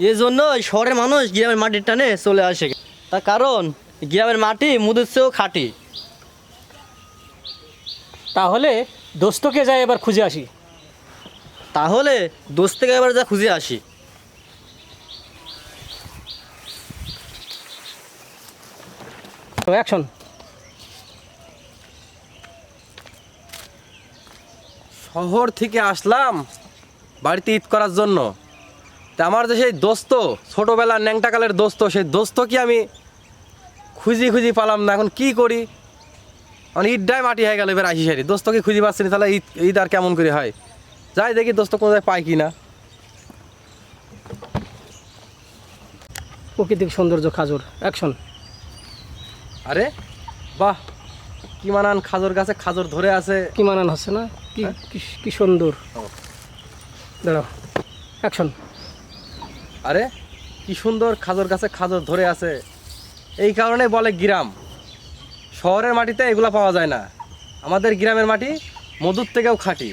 এই জন্য শহরের মানুষ গ্রামের মাটির টানে চলে আসে। তার কারণ গ্রামের মাটি মুদের চেয়েও খাঁটি। তাহলে দোস্তকে যাই এবার খুঁজে আসি। তাহলে দোস্ত থেকে এবার যা খুঁজে আসি। অ্যাকশন। শহর থেকে আসলাম বাড়িতে ঈদ করার জন্য। তা আমার যে সেই দোস্ত, ছোটোবেলার ন্যাংটাকালের দোস্ত, সেই দোস্ত কি আমি খুঁজি পালাম না। এখন কি করি? এখন ঈদটাই মাটি হয়ে গেল, এবার আসি সারি দোস্তকে খুঁজে পাচ্ছি না। তাহলে ঈদ আর কেমন করে হয়? যাই দেখি দোস্ত কোনো জায়গায় পাই কি না। প্রাকৃতিক সৌন্দর্য খাজুর। অ্যাকশন। আরে বাহ, কি মানান খাজুর গাছে খাজুর ধরে আছে। কি মানান হচ্ছে না? কি কি সুন্দর। দাঁড়াও। অ্যাকশন। আরে কি সুন্দর খাজুর গাছে খাজুর ধরে আছে। এই কারণে বলে গ্রাম। শহরের মাটিতে এগুলো পাওয়া যায় না। আমাদের গ্রামের মাটি মধুর থেকেও খাঁটি।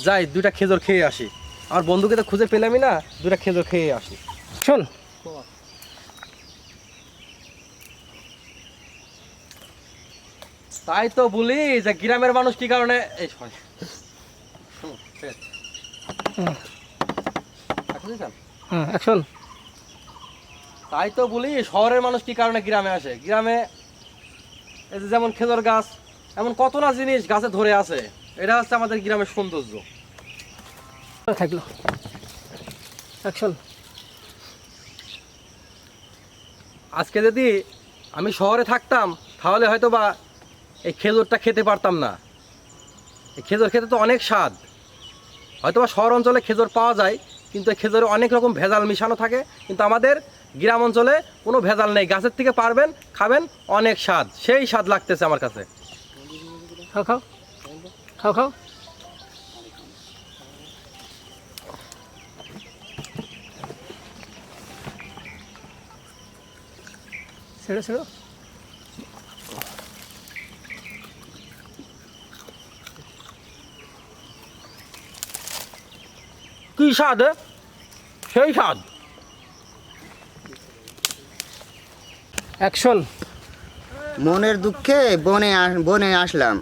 যাই দুইটা খেজুর খেয়ে আসি। আমার বন্ধুকে তো খুঁজে পেলামই না, দুইটা খেজুর খেয়ে আসি। শোন। তাই তো বলি যে গ্রামের মানুষ কি কারণে এই sorry। শোনো, ঠিক আছে। হ্যাঁ, অ্যাকশন। তাই তো বলি শহরের মানুষ কি কারণে গ্রামে আসে। গ্রামে এই যে যেমন খেজুর গাছ, এমন কত না জিনিস গাছে ধরে আছে। এটা হচ্ছে আমাদের গ্রামের সৌন্দর্য। থাকলো। অ্যাকশন। আজকে যদি আমি শহরে থাকতাম তাহলে হয়তো বা এই খেজুরটা খেতে পারতাম না। এই খেজুর খেতে তো অনেক স্বাদ। হয়তো বা শহর অঞ্চলে খেজুর পাওয়া যায়, কিন্তু এই খেজুরে অনেক রকম ভেজাল মিশানো থাকে। কিন্তু আমাদের গ্রাম অঞ্চলে কোনো ভেজাল নেই। গাছের থেকে পারবেন, খাবেন, অনেক স্বাদ। সেই স্বাদ লাগতেছে আমার কাছে। খাও খাও খাও খাও। ছেড়ো ছেড়ো। কি স্বাদ? সেই স্বাদ। অ্যাকশন। মনের দুঃখে বনে আসলাম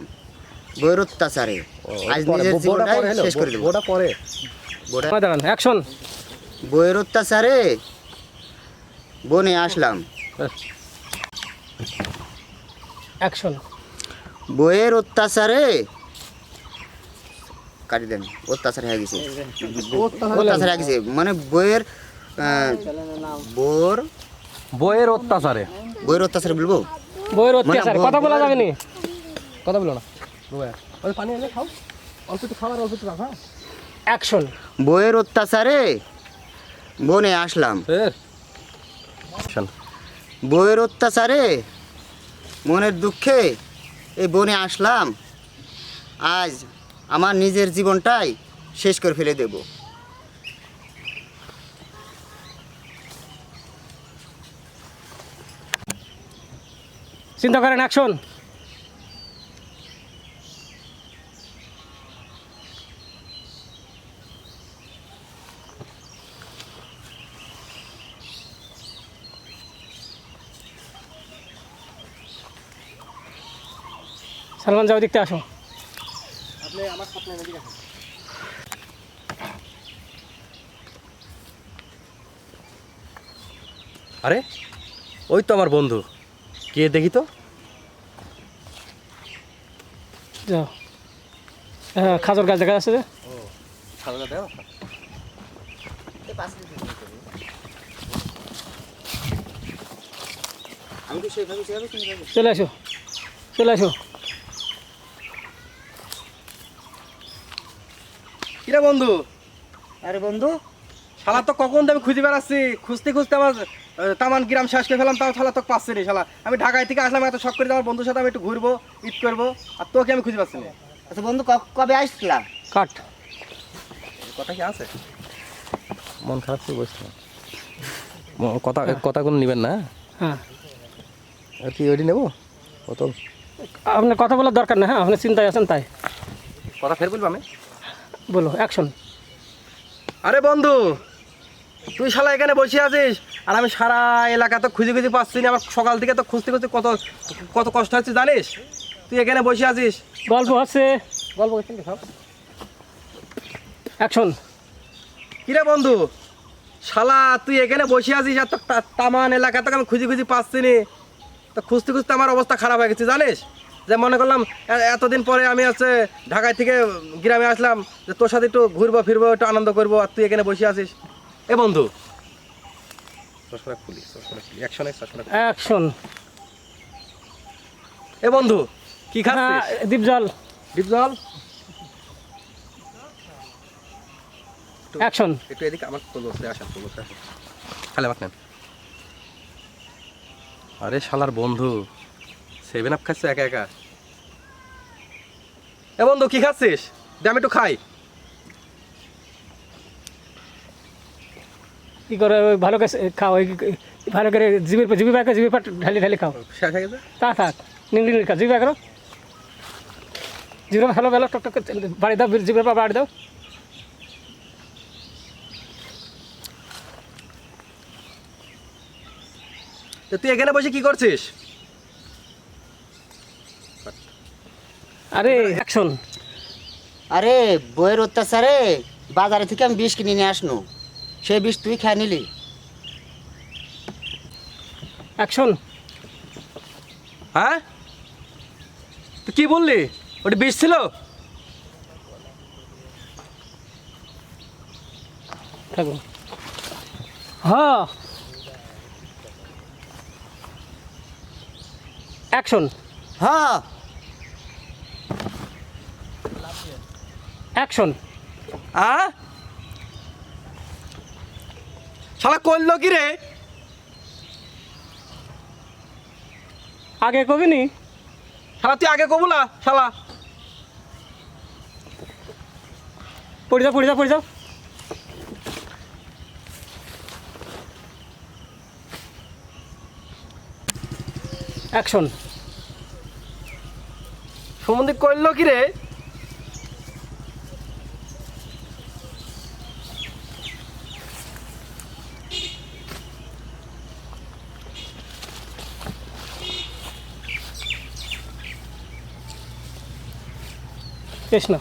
বইয়ের অত্যাচারে আজ নিজের জীবনটাই শেষ করে দেবো। ওটা পরে দাঁড়ান। অ্যাকশন। বইয়ের অত্যাচারে বনে আসলাম। অ্যাকশন। বইয়ের অত্যাচারে কাটি দেন, অত্যাচার হয়ে গেছে, অত্যাচার হয়ে গেছে মানে বইয়ের বইয়ের অত্যাচারে। বইয়ের অত্যাচারে বলবো। বইয়ের অত্যাচার কথা বলা যাবে নি। কথা বলো না। ওই পানি এনে খাও, অল্প একটু খাবার, অল্প একটু রাখা। অ্যাকশন। বইয়ের অত্যাচারে বনে আসলাম। বইয়ের অত্যাচারে মনের দুঃখে এই বনে আসলাম। আজ আমার নিজের জীবনটাই শেষ করে ফেলে দেব। চিন্তা করেন। অ্যাকশন। সালমান যাও, দেখতে আসো। আরে ওই তো আমার বন্ধু। কে দেখি তো। যাও। হ্যাঁ, খাজুর গাছ দেখা যাচ্ছে যে। চলে আসো, চলে আসো। কিরে বন্ধু? আরে বন্ধু, শালা তো কখন আমি খুঁজে বেড়াচ্ছি, খুঁজতে আমার তামান গ্রাম শেষ করে ফেলাম, তাও শালা তো পাচ্ছি না। শালা আমি ঢাকায় থেকে আসলাম এত শখ করে, আমার বন্ধুর সাথে আমি একটু ঘুরবো, ঈদ করবো, আর তোকে আমি খুঁজে পাচ্ছি না। আচ্ছা বন্ধু, কবে আসছিলা? কাট। কথা কি আছে? মন খারাপ করে বসছে। কথাগুলো নেবেন না। হ্যাঁ, আর কি ওইটি নেবো? বোতল। আপনার কথা বলার দরকার না। হ্যাঁ, আপনি চিন্তায় আছেন তাই। কথা ফের বলবো আমি। বলো। অ্যাকশন। আরে বন্ধু, তুই শালা এখানে বসে আছিস আর আমি সারা এলাকা তো খুঁজে খুঁজে পাচ্ছি না, আমার সকাল থেকে তো খুঁজতে খুঁজতে কত কত কষ্ট হচ্ছে জানিস। তুই এখানে বসে আছিস। গল্প হচ্ছে, গল্প করছেন সব। অ্যাকশন। কিরে বন্ধু, শালা তুই এখানে বসে আছিস আর তো তামান এলাকা তোকে আমি খুঁজে খুঁজে পাচ্ছি না, তো খুঁজতে খুঁজতে আমার অবস্থা খারাপ হয়ে গেছে জানিস। যে মনে করলাম এতদিন পরে আমি হচ্ছে ঢাকায় থেকে গ্রামে আসলাম, যে তোর সাথে একটু ঘুরবো ফিরবো, একটু আনন্দ করবো, আর তুই এখানে বসে আছিস। এ বন্ধু, অ্যাকশন। এ বন্ধু কি হ্যাঁ, খাচ্ছিস? দীপ জল। ডিপ জল। অ্যাকশন। একটু এদিকে আমার তো বসে আসেন, তো বসে আসেন, খালে আমাকে নেন। আরে শালার বন্ধু 7 আপ খাচ্ছে একা একা। এ বন্ধু কি খাচ্ছিস? দে আমি একটু খাই। কি করে ওই ভালো করে খাও, ওই ভালো করে জিবি পাট ঢালি ঢালি খাও। শেষ হয়ে গেছে? তা থাক, নিংড়ি খা, জিবি করো, জিবি ভালো ভালো টক টক বাড়ি দাও, জিবি বাড়ি দাও। তো তুই এখানে বসে কি করছিস? আরে অ্যাকশন। আরে বইয়ের অত্যাচারে বাজারে থেকে আমি বিষ কিনে নিয়ে আসনু, সেই বিষ তুই খেয়ে নিলি। অ্যাকশন। হ্যাঁ, তুই কি বললি? ওটা বিষ ছিল? থাকো। হ্যাঁ। অ্যাকশন। হ্যাঁ। অ্যাকশন। হ্যাঁ, শালা করলো কি রে? আগে কবিনি। শালা তুই আগে কবু না শালা। পড়ে যাও, পড়ে যাও, পড়ে যাও। অ্যাকশন। সম্বন্ধে করলো কি রে? কৃষ্ণ।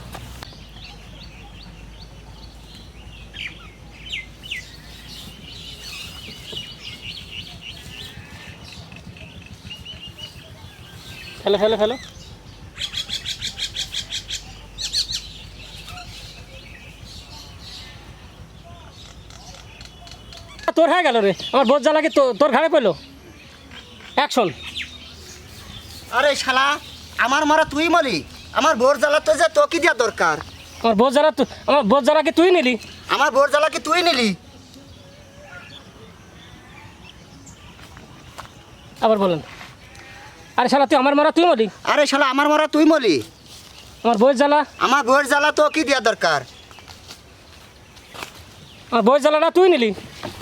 ফেলো ফেলো ফেলো। তোর হয়ে গেল রে, আমার বোঝ জ্বালা কি তোর ঘাড়ে পড়লো। অ্যাকশন। আরে শালা, আমার মারা তুই মলি, আমার বোর জ্বালা তো যে তোকে দেওয়া দরকার। আমার বোঝ জ্বালা কি তুই নিলি? আমার বোর জ্বালা কি তুই নিলি? আবার বলেন। আরে শালা তুই আমার মারা তুই মলি, আরে শালা, আমার মারা তুই মলি, আমার বোঝ জ্বালা, আমার বোর জ্বালা তোকে দেওয়া দরকার। আমার বোঝ জ্বালাটা তুই নিলি।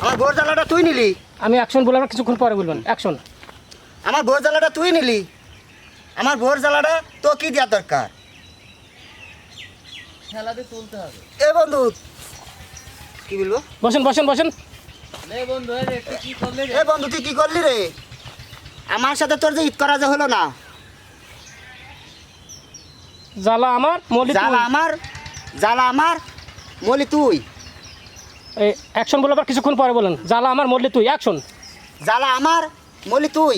আমার বোর জ্বালাটা তুই নিলি। আমি অ্যাকশন বললাম, কিছুক্ষণ পরে বলবেন। অ্যাকশন। আমার বোর জ্বালাটা তুই নিলি, আমার বোর জ্বালাটা তোকে দেওয়া দরকার। খেলাতে তুলতে হবে। এ বন্ধু, কি বলবো? বসেন বসেন বসেন। লে বন্ধু, এই রে, তুই কি করলি রে? এ বন্ধু, তুই কি করলি রে? আমার সাথে তোর যে ঈদ করা যে হলো না, জ্বালা আমার মলি তুই। জ্বালা আমার মলি তুই। এই অ্যাকশন বলে আবার কিছুক্ষণ পরে বলেন। জ্বালা আমার মলি তুই। অ্যাকশন। জ্বালা আমার মলি তুই।